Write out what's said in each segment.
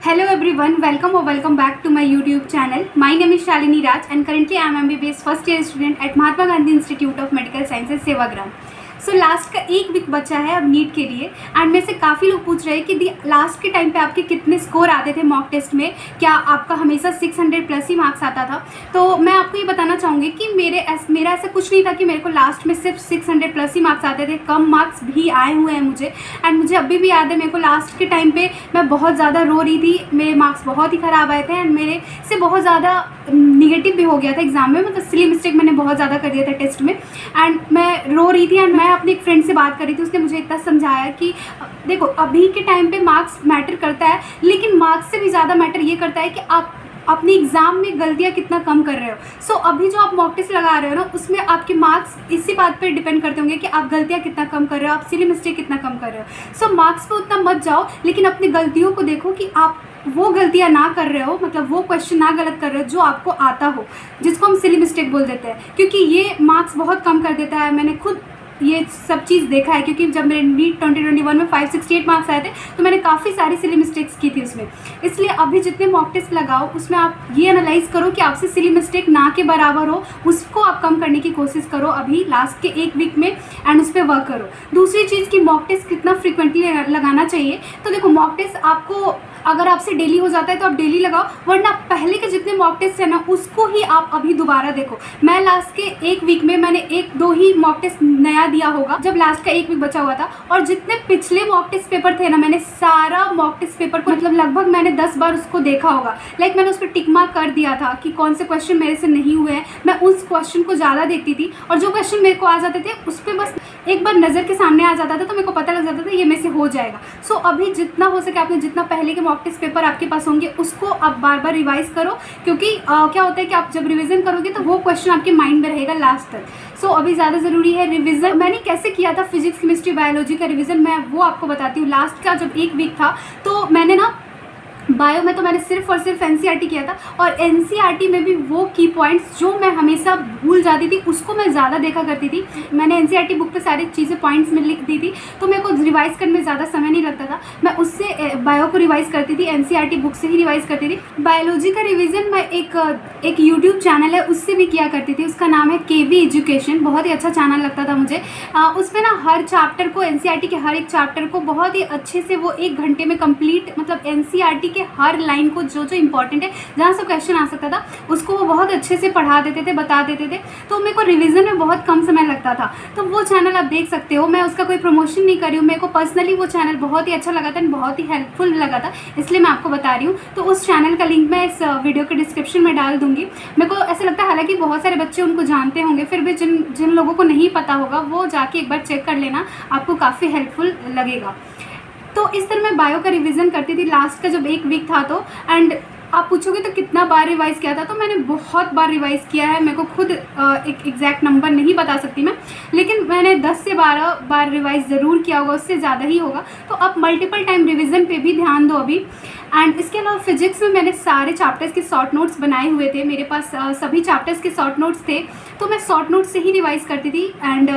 Hello everyone, welcome back to my YouTube channel. My name is Shalini Raj and currently I am MBBS first year student at Mahatma Gandhi Institute of Medical Sciences, Sevagram. So last का एक week बचा है अब NEET के लिए and मेरे से काफ़ी लोग पूछ रहे हैं कि लास्ट के टाइम पे आपके कितने स्कोर आते थे मॉक टेस्ट में, क्या आपका हमेशा 600 प्लस ही मार्क्स आता था. तो मैं आपको ये बताना चाहूँगी कि मेरा ऐसा कुछ नहीं था कि मेरे को लास्ट में सिर्फ 600 प्लस ही मार्क्स आते थे. कम मार्क्स भी आए हुए हैं मुझे एंड मुझे अभी भी याद है मेरे को लास्ट के टाइम पे मैं बहुत ज़्यादा रो रही थी. मेरे मार्क्स बहुत ही ख़राब आए थे एंड मेरे से बहुत ज़्यादा निगेटिव भी हो गया था एग्जाम में. मतलब सिली मिस्टेक मैंने बहुत ज़्यादा कर दिया था टेस्ट में एंड मैं रो रही थी एंड मैं अपनी एक फ्रेंड से बात कर रही थी. उसने मुझे इतना समझाया कि देखो अभी के टाइम पे मार्क्स मैटर करता है, लेकिन मार्क्स से भी ज़्यादा मैटर ये करता है कि आप अपनी एग्ज़ाम में गलतियाँ कितना कम कर रहे हो. सो अभी जो आप मॉक टेस्ट लगा रहे हो ना, उसमें आपके मार्क्स इसी बात पर डिपेंड करते होंगे कि आप गलतियाँ कितना कम कर रहे हो, आप सिली मिस्टेक कितना कम कर रहे हो. सो मार्क्स पे उतना मत जाओ, लेकिन अपनी गलतियों को देखो कि आप वो गलतियाँ ना कर रहे हो, मतलब वो क्वेश्चन ना गलत कर रहे हो जो आपको आता हो, जिसको हम सिली मिस्टेक बोल देते हैं, क्योंकि ये मार्क्स बहुत कम कर देता है. मैंने खुद ये सब चीज़ देखा है, क्योंकि जब मेरे नीट 2021 में 568 मार्क्स आए थे तो मैंने काफ़ी सारी सिली मिस्टेक्स की थी उसमें. इसलिए अभी जितने मॉक टेस्ट लगाओ उसमें आप ये एनालाइज करो कि आपसे सिली मिस्टेक ना के बराबर हो, उसको आप कम करने की कोशिश करो अभी लास्ट के एक वीक में एंड उस पर वर्क करो. दूसरी चीज़ कि मॉक टेस्ट कितना फ्रिक्वेंटली लगाना चाहिए. तो देखो मॉक टेस्ट आपको अगर आपसे डेली हो जाता है तो आप डेली लगाओ, वरना पहले के जितने मॉक टेस्ट है ना उसको ही आप अभी दोबारा देखो. मैं लास्ट के एक वीक में मैंने 1-2 ही मॉक टेस्ट नया दिया होगा जब लास्ट का एक वीक बचा हुआ था, और जितने पिछले मॉक टेस्ट पेपर थे ना मैंने सारा मॉक टेस्ट पेपर को मतलब लगभग मैंने 10 बार उसको देखा होगा. मैंने उस पर टिक मार्क कर दिया था कि कौन से क्वेश्चन मेरे से नहीं हुए हैं. मैं उस क्वेश्चन को ज़्यादा देखती थी और जो क्वेश्चन मेरे को आ जाते थे उस पर बस एक बार नज़र के सामने आ जाता था तो मेरे को पता लग जाता था ये मेरे से हो जाएगा. सो अभी जितना हो सके आपने जितना पहले के मॉक टेस्ट पेपर आपके पास होंगे उसको आप बार बार रिवाइज करो, क्योंकि क्या होता है कि आप जब रिवीजन करोगे तो वो क्वेश्चन आपके माइंड में रहेगा लास्ट तक. सो अभी ज़्यादा ज़रूरी है रिवीजन. मैंने कैसे किया था फिजिक्स केमिस्ट्री बायोलॉजी का रिवीजन, मैं वो आपको बताती हूँ. लास्ट का जब एक वीक था तो मैंने ना बायो में तो मैंने सिर्फ और सिर्फ एनसीईआरटी किया था, और एनसीईआरटी में भी वो की पॉइंट्स जो मैं हमेशा भूल जाती थी उसको मैं ज़्यादा देखा करती थी. मैंने एनसीईआरटी बुक पे सारी चीज़ें पॉइंट्स में लिख दी थी तो मेरे को रिवाइज़ करने में ज़्यादा समय नहीं लगता था. मैं उससे बायो को रिवाइज़ करती थी, एनसीईआरटी बुक से ही रिवाइज़ करती थी. बायोलॉजी का रिविज़न मैं एक यूट्यूब चैनल है उससे भी किया करती थी. उसका नाम है केवी एजुकेशन. बहुत ही अच्छा चैनल लगता था मुझे. उसमें ना हर चैप्टर को एनसीईआरटी के हर एक चैप्टर को बहुत ही अच्छे से वो 1 घंटे में कंप्लीट, मतलब एनसीईआरटी हर लाइन को जो जो इंपॉर्टेंट है जहाँ से क्वेश्चन आ सकता था उसको वो बहुत अच्छे से पढ़ा देते थे, बता देते थे. तो मेरे को रिवीजन में बहुत कम समय लगता था. तो वो चैनल आप देख सकते हो. मैं उसका कोई प्रमोशन नहीं कर रही हूँ, मेरे को पर्सनली वो चैनल बहुत ही अच्छा लगा था, बहुत ही हेल्पफुल लगा था, इसलिए मैं आपको बता रही हूँ. तो उस चैनल का लिंक मैं इस वीडियो के डिस्क्रिप्शन में डाल दूँगी. मेरे को ऐसा लगता है हालांकि बहुत सारे बच्चे उनको जानते होंगे, फिर भी जिन लोगों को नहीं पता होगा वो जाके एक बार चेक कर लेना, आपको काफ़ी हेल्पफुल लगेगा. तो इस तरह मैं बायो का रिवीजन करती थी लास्ट का जब एक वीक था तो. एंड आप पूछोगे तो कितना बार रिवाइज़ किया था, तो मैंने बहुत बार रिवाइज़ किया है. मेरे को खुद एक एग्जैक्ट नंबर नहीं बता सकती मैं, लेकिन मैंने 10 से 12 बार रिवाइज़ ज़रूर किया होगा, उससे ज़्यादा ही होगा. तो आप मल्टीपल टाइम रिवीजन पे भी ध्यान दो अभी. एंड इसके अलावा फिजिक्स में मैंने सारे चैप्टर्स के शॉर्ट नोट्स बनाए हुए थे. मेरे पास सभी चैप्टर्स के शॉर्ट नोट्स थे, तो मैं शॉर्ट नोट्स से ही रिवाइज़ करती थी. एंड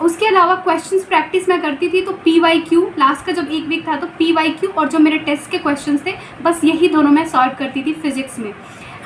उसके अलावा क्वेश्चंस प्रैक्टिस मैं करती थी. तो PYQ लास्ट का जब एक वीक था तो PYQ और जो मेरे टेस्ट के क्वेश्चंस थे बस यही दोनों मैं सॉल्व करती थी फिजिक्स में.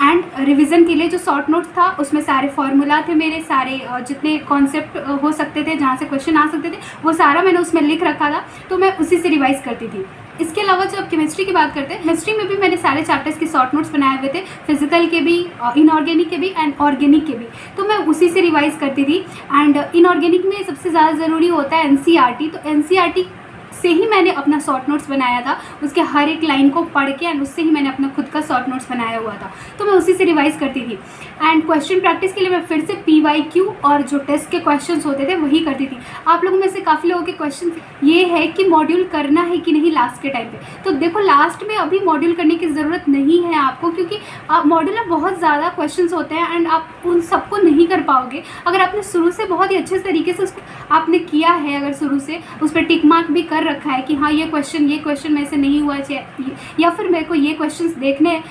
एंड रिवीजन के लिए जो शॉर्ट नोट्स था उसमें सारे फार्मूला थे मेरे, सारे जितने कॉन्सेप्ट हो सकते थे जहाँ से क्वेश्चन आ सकते थे वो सारा मैंने उसमें लिख रखा था, तो मैं उसी से रिवाइज़ करती थी. इसके अलावा जब केमिस्ट्री की बात करते हैं, केमिस्ट्री में भी मैंने सारे चैप्टर्स के शॉर्ट नोट्स बनाए हुए थे, फिजिकल के भी, इनऑर्गेनिक के भी एंड ऑर्गेनिक के भी, तो मैं उसी से रिवाइज़ करती थी. एंड इनऑर्गेनिक में सबसे ज़्यादा ज़रूरी होता है एनसीईआरटी, तो एनसीईआरटी से ही मैंने अपना शॉर्ट नोट्स बनाया था. उसके हर एक लाइन को पढ़ के एंड उससे ही मैंने अपना खुद का शॉर्ट नोट्स बनाया हुआ था, तो मैं उसी से रिवाइज़ करती थी. एंड क्वेश्चन प्रैक्टिस के लिए मैं फिर से PYQ और जो टेस्ट के क्वेश्चंस होते थे वही करती थी. आप लोगों में से काफ़ी लोगों के क्वेश्चन ये है कि मॉड्यूल करना है कि नहीं लास्ट के टाइम पे. तो देखो लास्ट में अभी मॉड्यूल करने की ज़रूरत नहीं है आपको, क्योंकि मॉड्यूल में बहुत ज़्यादा क्वेश्चंस होते हैं एंड आप उन सबको नहीं कर पाओगे. अगर आपने शुरू से बहुत ही अच्छे तरीके से आपने किया है, अगर शुरू से उस पर टिक मार्क भी कर रखा है कि हाँ ये क्वेश्चन मेरे से नहीं हुआ या फिर मेरे को ये क्वेश्चंस देखने हैं,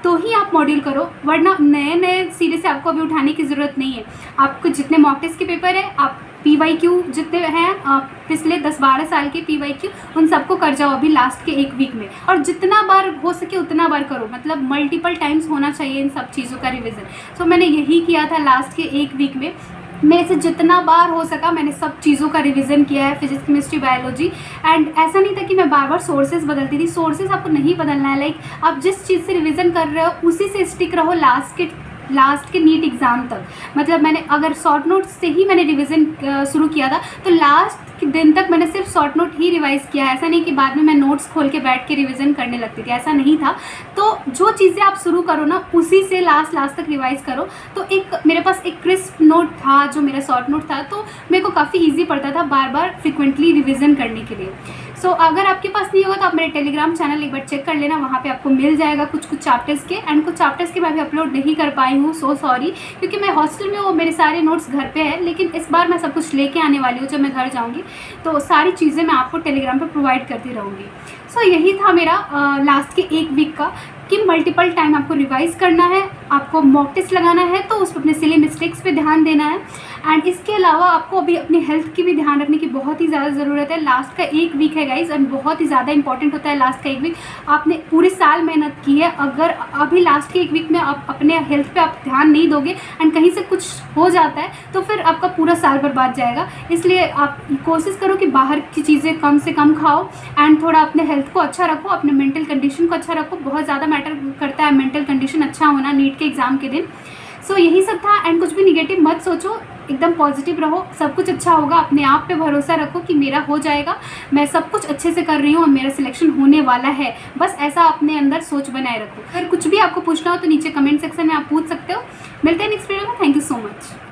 तो ही आप मॉड्यूल करो, वरना नए सिरे से आपको अभी उठाने की ज़रूरत नहीं है. आपको जितने मॉक टेस्ट के पेपर है आप PYQ जितने हैं पिछले 10-12 साल के PYQ उन सबको कर जाओ अभी लास्ट के एक वीक में, और जितना बार हो सके उतना बार करो, मतलब मल्टीपल टाइम्स होना चाहिए इन सब चीज़ों का रिविज़न। सो मैंने यही किया था लास्ट के एक वीक में, मेरे से जितना बार हो सका मैंने सब चीज़ों का रिवीजन किया है, फिजिक्स केमिस्ट्री बायोलॉजी। एंड ऐसा नहीं था कि मैं बार बार सोर्सेज बदलती थी, सोर्सेज आपको नहीं बदलना है। लाइक आप जिस चीज़ से रिवीजन कर रहे हो उसी से स्टिक रहो लास्ट के नीट एग्ज़ाम तक। मतलब मैंने अगर शॉर्ट नोट्स से ही मैंने रिवीजन शुरू किया था तो लास्ट के दिन तक मैंने सिर्फ शॉर्ट नोट ही रिवाइज़ किया है। ऐसा नहीं कि बाद में मैं नोट्स खोल के बैठ के रिवीजन करने लगती थी, ऐसा नहीं था। तो जो चीज़ें आप शुरू करो ना उसी से लास्ट तक रिवाइज़ करो। तो एक मेरे पास एक क्रिस्प नोट था जो मेरा शॉर्ट नोट था, तो मेरे को काफ़ी ईजी पड़ता था बार बार फ्रिक्वेंटली रिवीजन करने के लिए। सो अगर आपके पास नहीं होगा तो आप मेरे टेलीग्राम चैनल एक बार चेक कर लेना, वहाँ पे आपको मिल जाएगा कुछ चैप्टर्स के। एंड कुछ चैप्टर्स के मैं भी अपलोड नहीं कर पाई हूँ, सो सॉरी, क्योंकि मैं हॉस्टल में वो मेरे सारे नोट्स घर पे है। लेकिन इस बार मैं सब कुछ लेके आने वाली हूँ, जब मैं घर जाऊँगी तो सारी चीज़ें मैं आपको टेलीग्राम पर प्रोवाइड करती रहूँगी। सो यही था मेरा लास्ट के एक वीक का कि मल्टीपल टाइम आपको रिवाइज़ करना है, आपको मॉक टेस्ट लगाना है तो उस पर अपने सिली मिस्टेक्स पे ध्यान देना है। एंड इसके अलावा आपको अभी अपनी हेल्थ की भी ध्यान रखने की बहुत ही ज़्यादा ज़रूरत है। लास्ट का एक वीक है गाइज, एंड बहुत ही ज़्यादा इंपॉर्टेंट होता है लास्ट का एक वीक। आपने पूरे साल मेहनत की है, अगर अभी लास्ट के एक वीक में आप अपने हेल्थ पे आप ध्यान नहीं दोगे एंड कहीं से कुछ हो जाता है तो फिर आपका पूरा साल बर्बाद जाएगा। इसलिए आप कोशिश करो कि बाहर की चीज़ें कम से कम खाओ एंड थोड़ा अपने हेल्थ को अच्छा रखो, अपने मेंटल कंडीशन को अच्छा रखो। बहुत ज़्यादा मैटर करता है मेंटल कंडीशन अच्छा होना नीट के एग्ज़ाम के दिन। सो यही सब था। एंड कुछ भी निगेटिव मत सोचो, एकदम पॉजिटिव रहो, सब कुछ अच्छा होगा। अपने आप पे भरोसा रखो कि मेरा हो जाएगा, मैं सब कुछ अच्छे से कर रही हूँ और मेरा सिलेक्शन होने वाला है। बस ऐसा अपने अंदर सोच बनाए रखो। अगर कुछ भी आपको पूछना हो तो नीचे कमेंट सेक्शन में आप पूछ सकते हो। मिलते हैं नेक्स्ट वीडियो में। Thank you so much.